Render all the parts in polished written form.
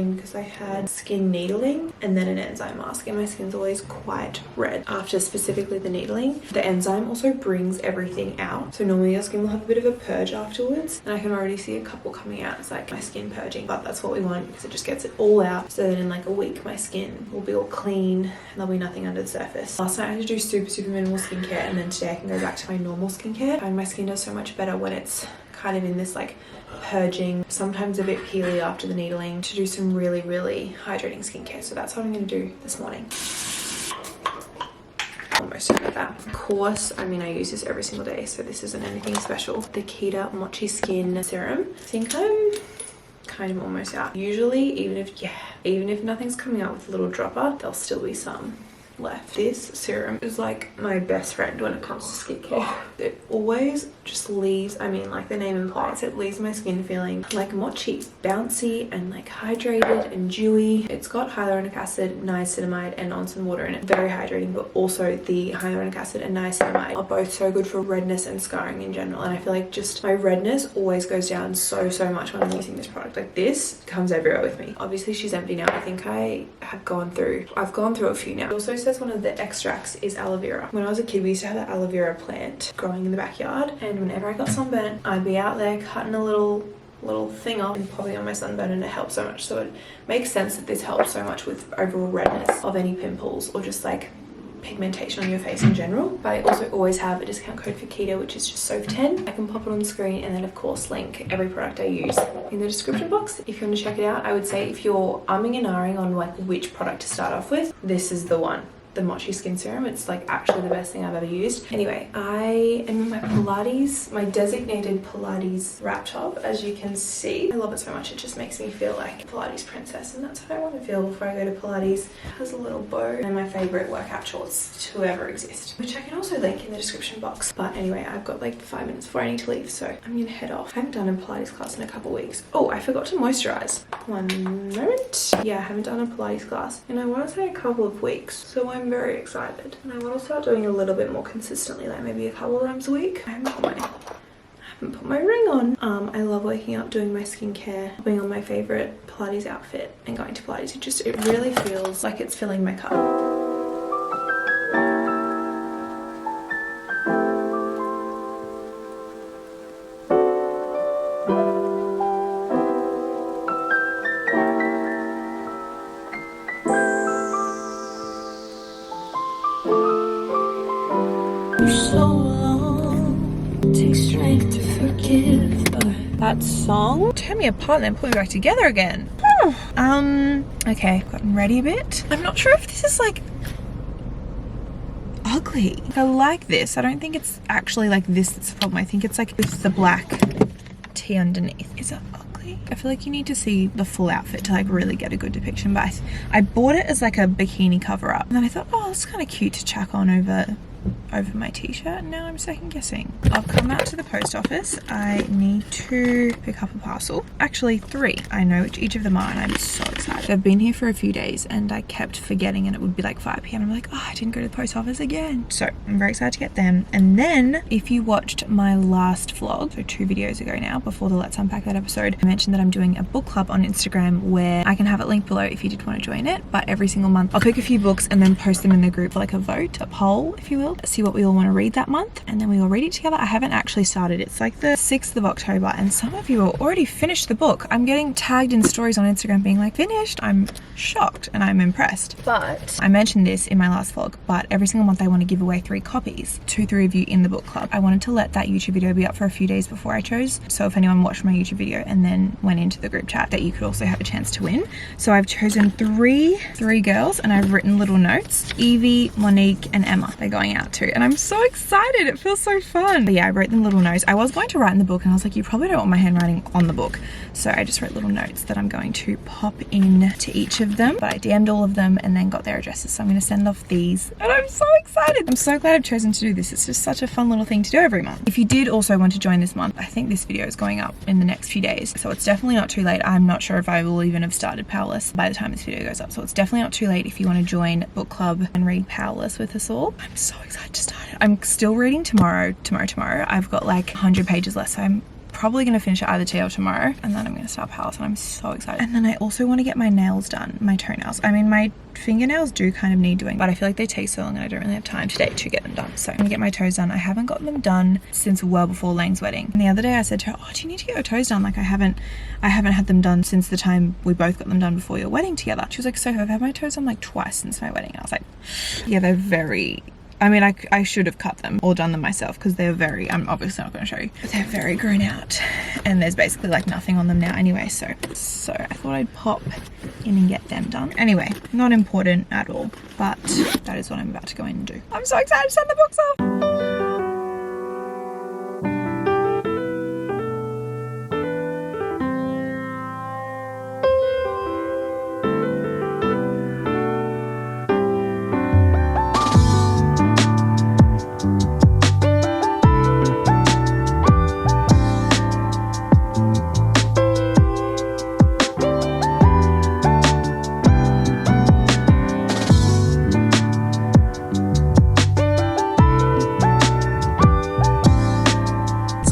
morning because I had skin needling and then an enzyme mask, and my skin's always quite red after specifically the needling. The enzyme also brings everything out, so normally your skin will have a bit of a purge afterwards, and I can already see a couple coming out. It's like my skin purging, but that's what we want because it just gets it all out, so that in like a week my skin will be all clean and there'll be nothing under the surface. Last night I had to do super minimal skincare, and then today I can go back to my normal skincare. I find my skin does so much better when it's kind of in this like purging, sometimes a bit peely after the needling, to do some really hydrating skincare. So that's what I'm going to do this morning. Almost done with that. Of course, I mean, I use this every single day, so this isn't anything special. The Kita Mochi Skin Serum. I think I'm kind of almost out. Usually, even if nothing's coming out with a little dropper, there'll still be some left. This serum is like my best friend when it comes to skincare. It always just leaves, I mean, like the name implies, it leaves my skin feeling like mochi, bouncy and like hydrated and dewy. It's got hyaluronic acid, niacinamide and onsen water in it. Very hydrating, but also the hyaluronic acid and niacinamide are both so good for redness and scarring in general. And I feel like just my redness always goes down so much when I'm using this product. Like this comes everywhere with me. Obviously she's empty now. I think I've gone through a few now. It also says one of the extracts is aloe vera. When I was a kid, we used to have that aloe vera plant growing in the backyard, and whenever I got sunburnt, I'd be out there cutting a little thing off and popping on my sunburn, and it helped so much. So it makes sense that this helps so much with overall redness of any pimples or just like pigmentation on your face in general. But I also always have a discount code for Kita, which is just Sophie10. I can pop it on the screen, and then of course link every product I use in the description box if you want to check it out. I would say if you're umming and ahhing on like which product to start off with, this is the one. The Mochi Skin Serum. It's like actually the best thing I've ever used. Anyway, I am in my Pilates, my designated Pilates wrap top, as you can see. I love it so much. It just makes me feel like a Pilates princess, and that's how I want to feel before I go to Pilates. It has a little bow and my favorite workout shorts to ever exist, which I can also link in the description box. But anyway, I've got like 5 minutes before I need to leave, so I'm gonna head off. I haven't done a Pilates class in a couple weeks. Oh, I forgot to moisturize. One moment. Yeah, I haven't done a Pilates class in I want to say a couple of weeks, so I'm very excited, and I want to start doing it a little bit more consistently, like maybe a couple of times a week. I haven't put my ring on. I love waking up, doing my skincare, putting on my favorite Pilates outfit and going to Pilates. It really feels like it's filling my cup. That song tear me apart and then put me back together again. Okay, gotten ready a bit. I'm not sure if this is like ugly. I like this. I don't think it's actually like this that's the problem. I think it's like with the black tee underneath. Is it ugly? I feel like you need to see the full outfit to like really get a good depiction, but I bought it as like a bikini cover up, and then I thought, oh, it's kind of cute to chuck on over my t-shirt, and now I'm second guessing. I've come out to the post office. I need to pick up a parcel. Actually 3. I know which each of them are, and I'm so excited. I've been here for a few days and I kept forgetting, and it would be like 5 p.m. I'm like, oh, I didn't go to the post office again. So I'm very excited to get them. And then if you watched my last vlog, so 2 videos ago now, before the Let's Unpack That episode, I mentioned that I'm doing a book club on Instagram where I can have it linked below if you did want to join it. But every single month I'll pick a few books and then post them in the group for like a vote, a poll if you will, see what we all want to read that month, and then we all read it together. I haven't actually started. It's like the 6th of October and some of you have already finished the book. I'm getting tagged in stories on Instagram being like, finished. I'm shocked and I'm impressed. But I mentioned this in my last vlog, but every single month I want to give away 3 copies to 3 of you in the book club. I wanted to let that YouTube video be up for a few days before I chose, so if anyone watched my YouTube video and then went into the group chat, that you could also have a chance to win. So I've chosen three girls, and I've written little notes. Evie, Monique and Emma they're going out to, and I'm so excited. It feels so fun. But yeah, I wrote them little notes. I was going to write in the book, and I was like, you probably don't want my handwriting on the book, so I just wrote little notes that I'm going to pop in to each of them. But I DM'd all of them and then got their addresses, so I'm going to send off these, and I'm so excited. I'm so glad I've chosen to do this. It's just such a fun little thing to do every month. If you did also want to join this month, I think this video is going up in the next few days, so it's definitely not too late. I'm not sure if I will even have started Powerless by the time this video goes up, so it's definitely not too late if you want to join book club and read Powerless with us all. I'm so excited to start it. I'm still reading tomorrow. I've got like 100 pages left, so I'm probably going to finish it either today or tomorrow, and then I'm going to start Palace, and I'm so excited. And then I also want to get my nails done, my toenails. I mean, my fingernails do kind of need doing, but I feel like they take so long and I don't really have time today to get them done. So I'm gonna get my toes done. I haven't gotten them done since well before Lang's wedding. And the other day I said to her, oh, do you need to get your toes done? Like I haven't had them done since the time we both got them done before your wedding together. She was like, Sophie, I've had my toes done like twice since my wedding. And I was like, yeah, they're very, I mean, I should have cut them or done them myself because they're very, I'm obviously not going to show you, but they're very grown out and there's basically like nothing on them now anyway. So I thought I'd pop in and get them done. Anyway, not important at all, but that is what I'm about to go in and do. I'm so excited to send the books off.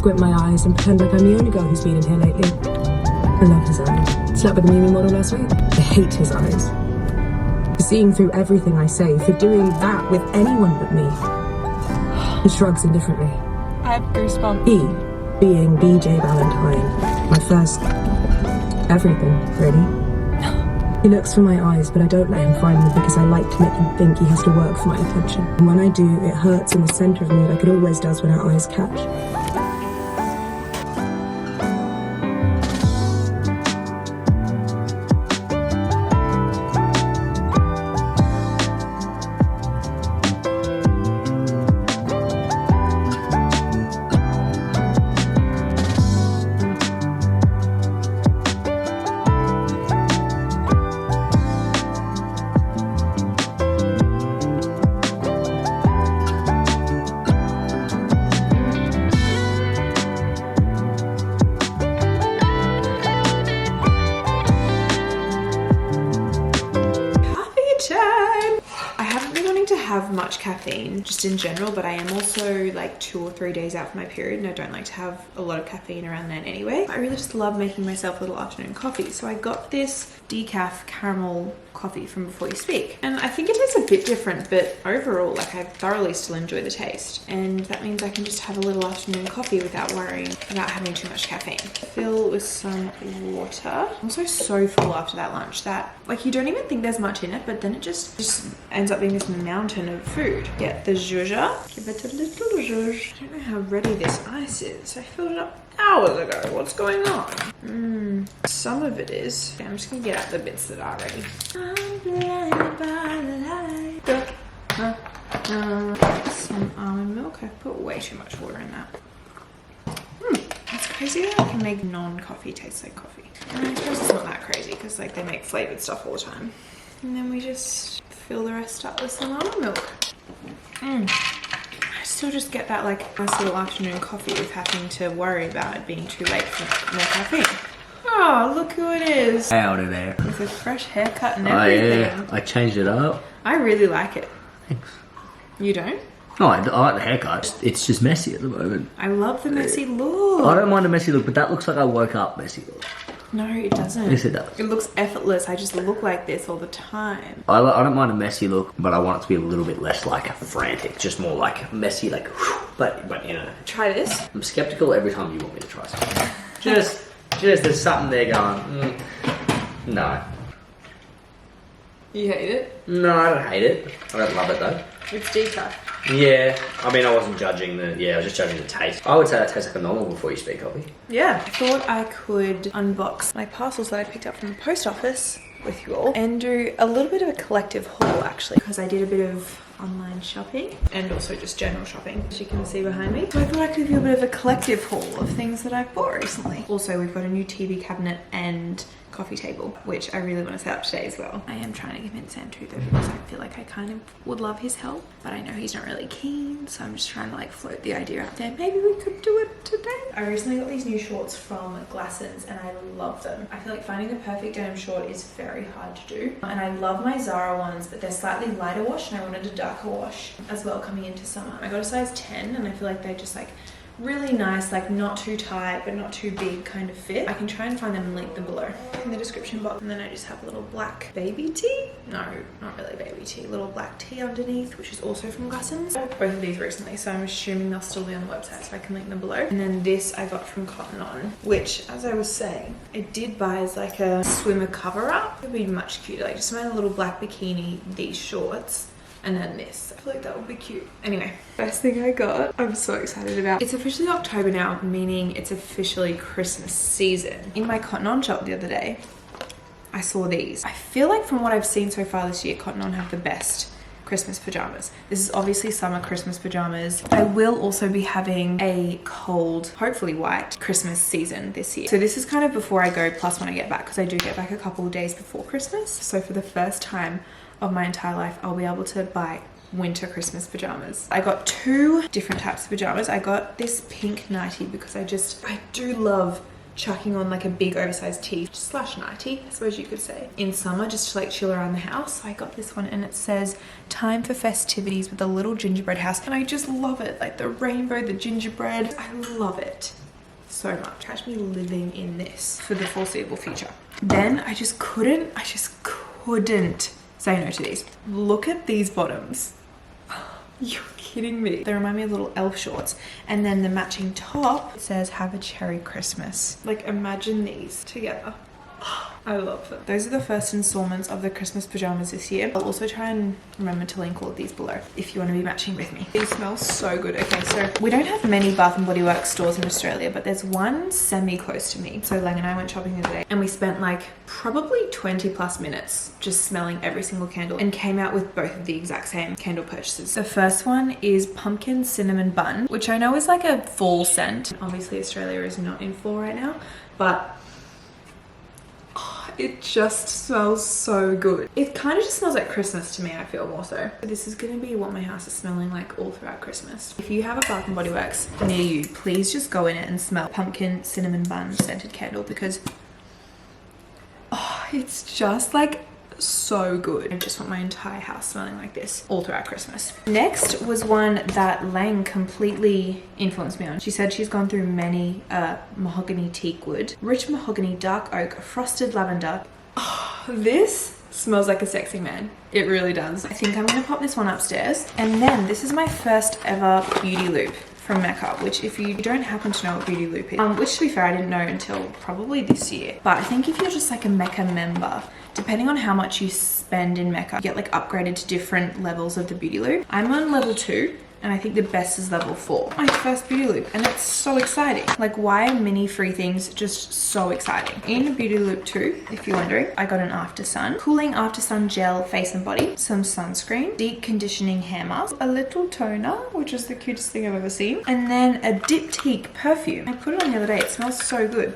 Squint my eyes and pretend like I'm the only girl who's been in here lately. I love his eyes. Slept with the Mimi model last week. I hate his eyes. For seeing through everything I say, for doing that with anyone but me. He shrugs indifferently. I have goosebumps. He, being BJ Valentine, my first everything, really. He looks for my eyes, but I don't let him find me because I like to make him think he has to work for my attention. And when I do, it hurts in the center of me like it always does when our eyes catch. Have much caffeine just in general, but I am also like 2 or 3 days out from my period and I don't like to have a lot of caffeine around then anyway. I really just love making myself a little afternoon coffee, so I got this decaf caramel coffee from Before You Speak, and I think it tastes a bit different, but overall like I thoroughly still enjoy the taste, and that means I can just have a little afternoon coffee without worrying about having too much caffeine. Fill with some water. I'm also so full after that lunch that like you don't even think there's much in it, but then it just ends up being this mountain of food. Get the zhuzh, give it a little zhuzh. I don't know how ready this ice is. I filled it up hours ago. What's going on? Some of it is. Okay, I'm just gonna get out the bits that are ready. I'm blinded by the light. Some almond milk. I put way too much water in that. That's crazy that I can make non-coffee taste like coffee. And I suppose it's not that crazy because like they make flavored stuff all the time. And then we just fill the rest up with some almond milk. I still just get that like nice little afternoon coffee with having to worry about it being too late for more caffeine. Oh, look who it is. Out of there. With a fresh haircut and everything. Oh yeah, I changed it up. I really like it. Thanks. You don't? No, I like the haircut. It's just messy at the moment. I love the messy look. I don't mind the messy look, but that looks like I woke up messy look. No, it doesn't. Yes, it does. It looks effortless. I just look like this all the time. I don't mind a messy look, but I want it to be a little bit less like frantic, just more like messy, like whew, but you know. Try this. I'm skeptical every time you want me to try something. Just there's something there going, no. You hate it? No, I don't hate it. I don't love it though. It's decaf. Yeah, I mean I wasn't judging I was just judging the taste. I would say that tastes like a normal Before You Speak coffee. Yeah. I thought I could unbox my parcels that I picked up from the post office with you all and do a little bit of a collective haul actually, because I did a bit of online shopping and also just general shopping, as you can see behind me. So I thought I could give you a bit of a collective haul of things that I've bought recently. Also, we've got a new TV cabinet and coffee table, which I really want to set up today as well. I am trying to convince Sam to though, because I feel like I kind of would love his help, but I know he's not really keen, so I'm just trying to like float the idea out there. Maybe we could do it today. I recently got these new shorts from Glassons and I love them. I feel like finding the perfect denim short is very hard to do, and I love my Zara ones, but they're slightly lighter wash and I wanted a darker wash as well coming into summer. I got a size 10 and I feel like they just like really nice, like not too tight but not too big kind of fit. I can try and find them and link them below in the description box. And then I just have a little black baby tee. No, not really baby tee. Little black tee underneath, which is also from Gussens. I bought both of these recently, so I'm assuming they'll still be on the website, so I can link them below. And then this I got from Cotton On, which, as I was saying, I did buy as like a swimmer cover up. It would be much cuter. Like just wearing a little black bikini, these shorts, and then this. I feel like that would be cute. Anyway, first thing I got, I'm so excited about. It's officially October now, meaning it's officially Christmas season. In my Cotton On shop the other day, I saw these. I feel like from what I've seen so far this year, Cotton On have the best Christmas pajamas. This is obviously summer Christmas pajamas. I will also be having a cold, hopefully white, Christmas season this year. So this is kind of before I go, plus when I get back, because I do get back a couple of days before Christmas. So for the first time of my entire life, I'll be able to buy winter Christmas pajamas. I got two different types of pajamas. I got this pink nightie because I do love chucking on like a big oversized tee slash nightie, I suppose you could say, in summer, just to like chill around the house. So I got this one and it says time for festivities with a little gingerbread house, and I just love it. Like the rainbow, the gingerbread, I love it so much. Catch me living in this for the foreseeable future. Then I just couldn't say no to these. Look at these bottoms. You're kidding me. They remind me of little elf shorts. And then the matching top says have a cherry Christmas. Like imagine these together. I love them. Those are the first installments of the Christmas pajamas this year. I'll also try and remember to link all of these below if you want to be matching with me. These smell so good. Okay, so we don't have many Bath & Body Works stores in Australia, but there's one semi-close to me. So Lang and I went shopping the other day and we spent like probably 20 plus minutes just smelling every single candle and came out with both of the exact same candle purchases. The first one is Pumpkin Cinnamon Bun, which I know is like a fall scent. Obviously Australia is not in fall right now, but it just smells so good. It kind of just smells like Christmas to me, I feel more so. This is going to be what my house is smelling like all throughout Christmas. If you have a Bath & Body Works near you, please just go in it and smell Pumpkin Cinnamon Bun scented candle, because it's just like so good. I just want my entire house smelling like this all throughout Christmas. Next was one that Lang completely influenced me on. She said she's gone through many mahogany teak wood, rich mahogany, dark oak, frosted lavender. This smells like a sexy man. It really does. I think I'm gonna pop this one upstairs. And then this is my first ever beauty loop from Mecca, which if you don't happen to know what beauty loop is, which to be fair I didn't know until probably this year, but I think if you're just like a Mecca member, depending on how much you spend in Mecca, you get like upgraded to different levels of the beauty loop. I'm on level 2 and I think the best is level 4. My first beauty loop, and it's so exciting. Like, why are mini free things just so exciting? In beauty loop 2, if you're wondering, I got an after sun, cooling after sun gel face and body, some sunscreen, deep conditioning hair mask, a little toner, which is the cutest thing I've ever seen, and then a diptyque perfume. I put it on the other day, it smells so good.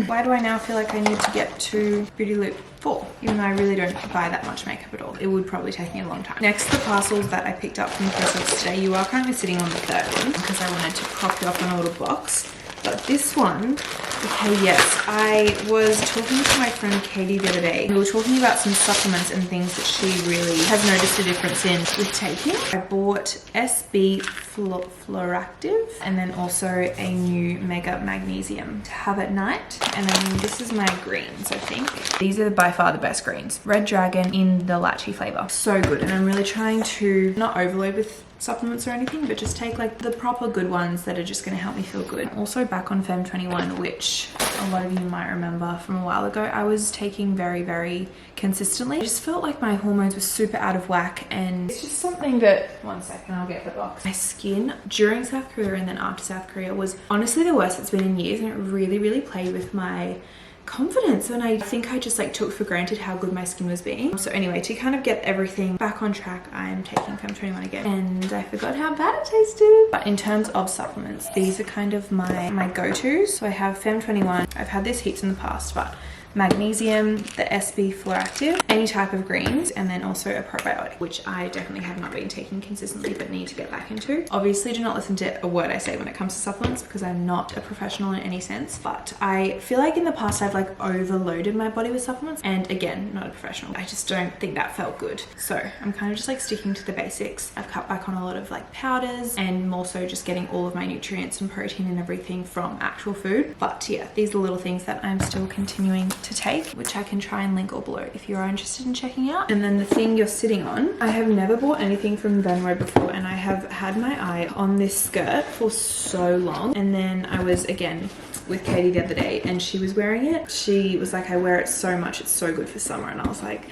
Why do I now feel like I need to get to beauty loop 4, even though I really don't buy that much makeup at all? It would probably take me a long time. Next, the parcels that I picked up from Christmas today. You are currently sitting on the third one because I wanted to prop you up on a little box. But this one, okay, yes, I was talking to my friend Katie the other day. We were talking about some supplements and things that she really has noticed a difference in with taking. I bought SB Floractive and then also a new Mega Magnesium to have at night. And then this is my greens, I think. These are by far the best greens. Red Dragon in the lychee flavor. So good. And I'm really trying to not overload with supplements or anything, but just take like the proper good ones that are just going to help me feel good. I'm also back on Fem 21, which a lot of you might remember from a while ago. I was taking very, very consistently. I just felt like my hormones were super out of whack, and it's just something that, one second, I'll get the box. My skin during South Korea and then after South Korea was honestly the worst it's been in years, and it really, really played with my confidence, and I think I just like took for granted how good my skin was being. So anyway, to kind of get everything back on track, I'm taking Fem 21 again, and I forgot how bad it tasted. But in terms of supplements, these are kind of my go-tos. So I have Fem 21. I've had this heaps in the past, but magnesium, the SB Active, any type of greens, and then also a probiotic, which I definitely have not been taking consistently but need to get back into. Obviously do not listen to a word I say when it comes to supplements because I'm not a professional in any sense, but I feel like in the past I've like overloaded my body with supplements, and again, not a professional. I just don't think that felt good. So I'm kind of just like sticking to the basics. I've cut back on a lot of like powders and more so just getting all of my nutrients and protein and everything from actual food. But yeah, these are little things that I'm still continuing to take, which I can try and link all below if you are interested in checking out. And then the thing you're sitting on, I have never bought anything from Venmo before, and I have had my eye on this skirt for so long. And then I was again with Katie the other day and she was wearing it. She was like, I wear it so much, it's so good for summer. And I was like,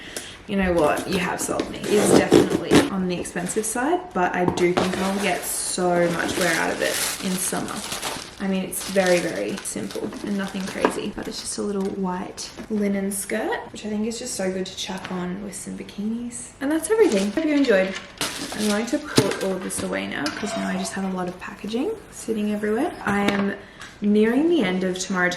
you know what, you have sold me. It's definitely on the expensive side, but I do think I'll get so much wear out of it in summer. I mean, it's very, very simple and nothing crazy, but it's just a little white linen skirt, which I think is just so good to chuck on with some bikinis. And that's everything. Hope you enjoyed. I'm going to put all of this away now because now I just have a lot of packaging sitting everywhere. I am nearing the end of Tomorrow,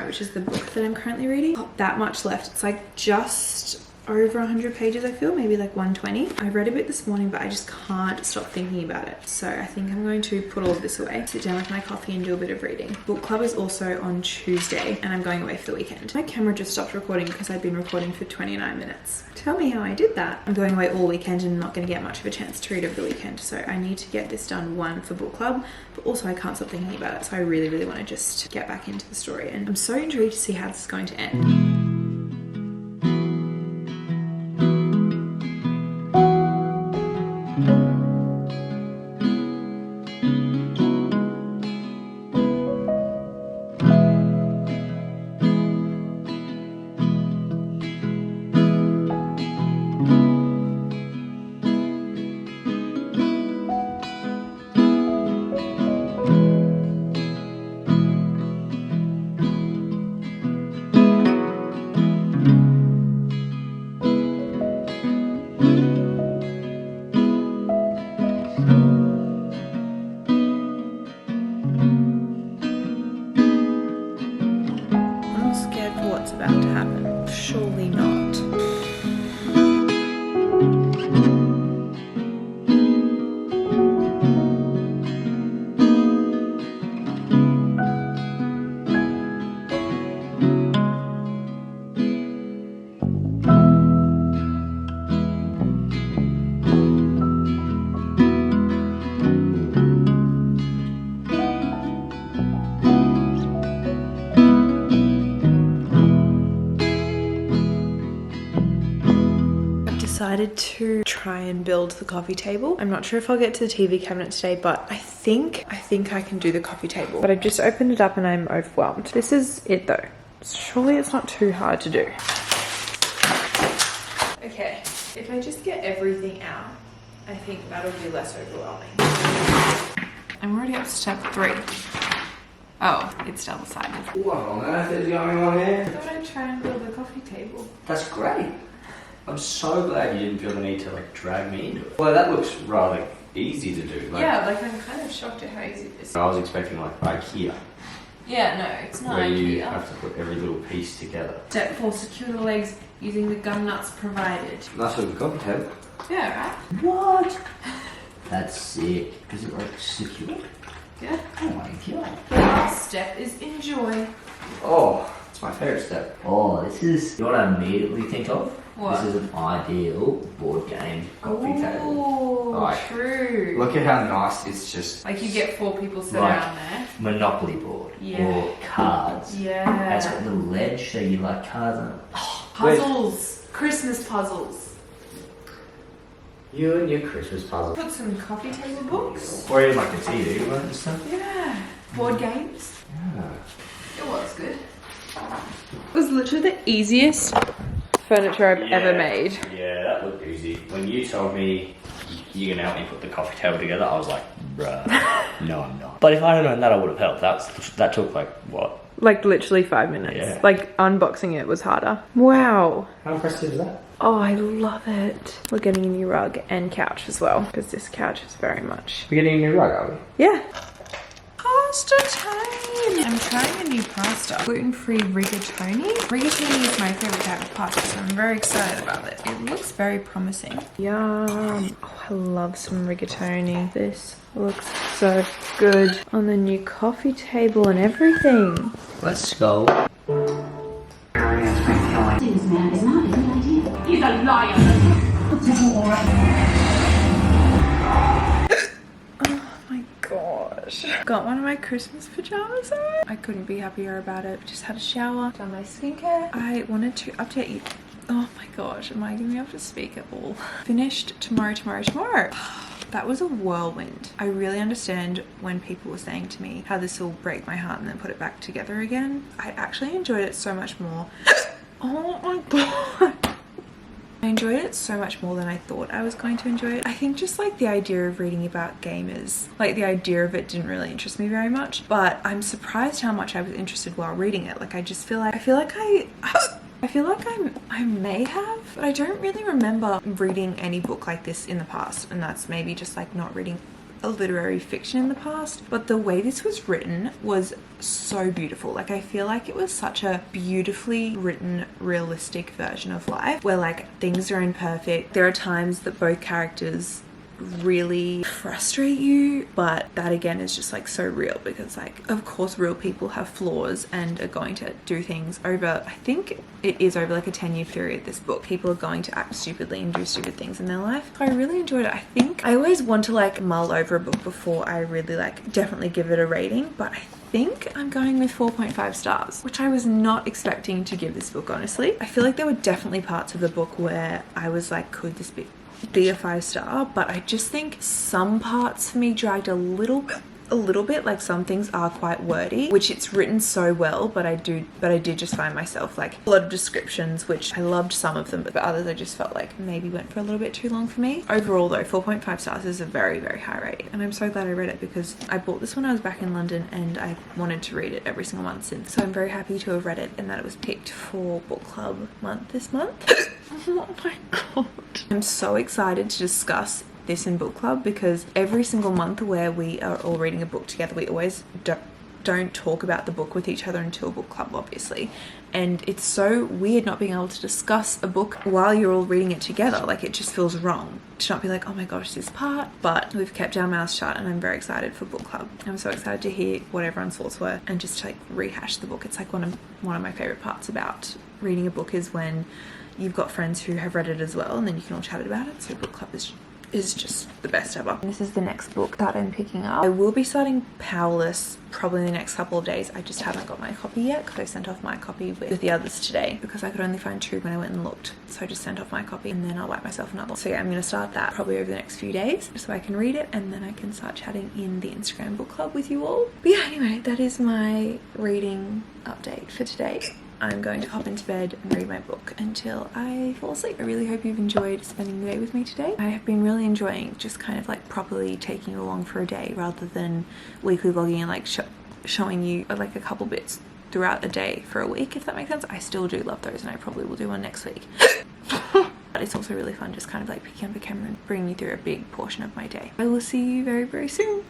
which is the book that I'm currently reading. Not that much left. It's like just over 100 pages, I feel, maybe like 120. I read a bit this morning, but I just can't stop thinking about it. So I think I'm going to put all of this away, sit down with my coffee and do a bit of reading. Book club is also on Tuesday and I'm going away for the weekend. My camera just stopped recording because I'd been recording for 29 minutes. Tell me how I did that. I'm going away all weekend and not going to get much of a chance to read over the weekend. So I need to get this done, one, for book club, but also I can't stop thinking about it. So I really, really want to just get back into the story, and I'm so intrigued to see how this is going to end. Surely not. Decided to try and build the coffee table. I'm not sure if I'll get to the TV cabinet today, but I think I can do the coffee table. But I've just opened it up and I'm overwhelmed. This is it though. Surely it's not too hard to do. Okay, if I just get everything out, I think that'll be less overwhelming. I'm already up to step 3. Oh, it's double-sided. What on earth is going on here? I thought I'd try and build a coffee table. That's great. I'm so glad you didn't feel the need to like drag me into it. Well, that looks rather easy to do. Like, yeah, like I'm kind of shocked at how easy it is. I was expecting like IKEA. Yeah, no, it's not where IKEA. You have to put every little piece together. Step 4, secure the legs using the gum nuts provided. Nice little coffee table. Yeah, right? What? That's sick. Is it like secure? Yeah. Oh my god. The last step is enjoy. Oh, it's my favourite step. Oh, this is, you know what I immediately think of? What? This is an ideal board game coffee table. Oh, Like, true. Look at how nice it's just. Like you get 4 people sit Like, around there. Monopoly board. Yeah. Or cards. Yeah. It's got the ledge so you like cards on it. Oh, Puzzles. Christmas puzzles. you and your Christmas puzzle. Put some coffee table books. Or even like the TV one and stuff. Yeah. Board games. Yeah. It was good. It was literally the easiest furniture I've ever made. Yeah, that looked easy. When you told me you're gonna help me put the coffee table together, I was like, bruh, no I'm not. But if I had known that, I would have helped. That took like, what? Like literally 5 minutes. Yeah. Like unboxing it was harder. Wow. How impressive is that? Oh, I love it. We're getting a new rug and couch as well, because this couch is very much... We're getting a new rug, are we? Yeah. Pasta time! I'm trying a new pasta. Gluten-free rigatoni. Rigatoni is my favorite type of pasta, so I'm very excited about it. It looks very promising. Yum. Oh, I love some rigatoni. This looks so good on the new coffee table and everything. Let's go. This man is not a good idea. He's a liar. Gosh. Got one of my Christmas pajamas on. I couldn't be happier about it. Just had a shower, done my skincare. I wanted to update you. Oh my gosh, am I gonna be able to speak at all? Finished tomorrow. That was a whirlwind. I really understand when people were saying to me how this will break my heart and then put it back together again. I actually enjoyed it so much more. Oh my god. I enjoyed it so much more than I thought I was going to enjoy it. I think just like the idea of reading about gamers, like the idea of it didn't really interest me very much, but I'm surprised how much I was interested while reading it. Like I feel like I may have, but I don't really remember reading any book like this in the past, and that's maybe just like not reading a literary fiction in the past. But the way this was written was so beautiful. Like I feel like it was such a beautifully written, realistic version of life where like things are imperfect. There are times that both characters really frustrate you, but that again is just like so real because like of course real people have flaws and are going to do things over, I think it is over like a 10-year period, this book. People are going to act stupidly and do stupid things in their life. So I really enjoyed it. I think I always want to like mull over a book before I really like definitely give it a rating, but I think I'm going with 4.5 stars, which I was not expecting to give this book, honestly. I feel like there were definitely parts of the book where I was like, could this be a 5-star, but I just think some parts for me dragged a little bit. Like some things are quite wordy, which it's written so well, but I did just find myself like a lot of descriptions, which I loved some of them, but others I just felt like maybe went for a little bit too long for me. Overall though, 4.5 stars is a very, very high rating, and I'm so glad I read it because I bought this when I was back in London and I wanted to read it every single month since. So I'm very happy to have read it and that it was picked for book club month this month. Oh my god. I'm so excited to discuss this in book club because every single month where we are all reading a book together, we always don't talk about the book with each other until book club, obviously. And it's so weird not being able to discuss a book while you're all reading it together. Like it just feels wrong to not be like, oh my gosh, this part. But we've kept our mouths shut and I'm very excited for book club. I'm so excited to hear what everyone's thoughts were and just to like rehash the book. It's like one of my favorite parts about reading a book is when you've got friends who have read it as well and then you can all chat about it. So book club is just the best ever. This is the next book that I'm picking up. I will be starting Powerless probably in the next couple of days. I just haven't got my copy yet because I sent off my copy with the others today because I could only find 2 when I went and looked. So I just sent off my copy and then I'll write myself another one. So yeah, I'm going to start that probably over the next few days so I can read it and then I can start chatting in the Instagram book club with you all. But yeah, anyway, that is my reading update for today. I'm going to hop into bed and read my book until I fall asleep. I really hope you've enjoyed spending the day with me today. I have been really enjoying just kind of like properly taking you along for a day rather than weekly vlogging and like showing you like a couple bits throughout the day for a week, if that makes sense. I still do love those and I probably will do one next week. But it's also really fun just kind of like picking up a camera and bringing you through a big portion of my day. I will see you very, very soon.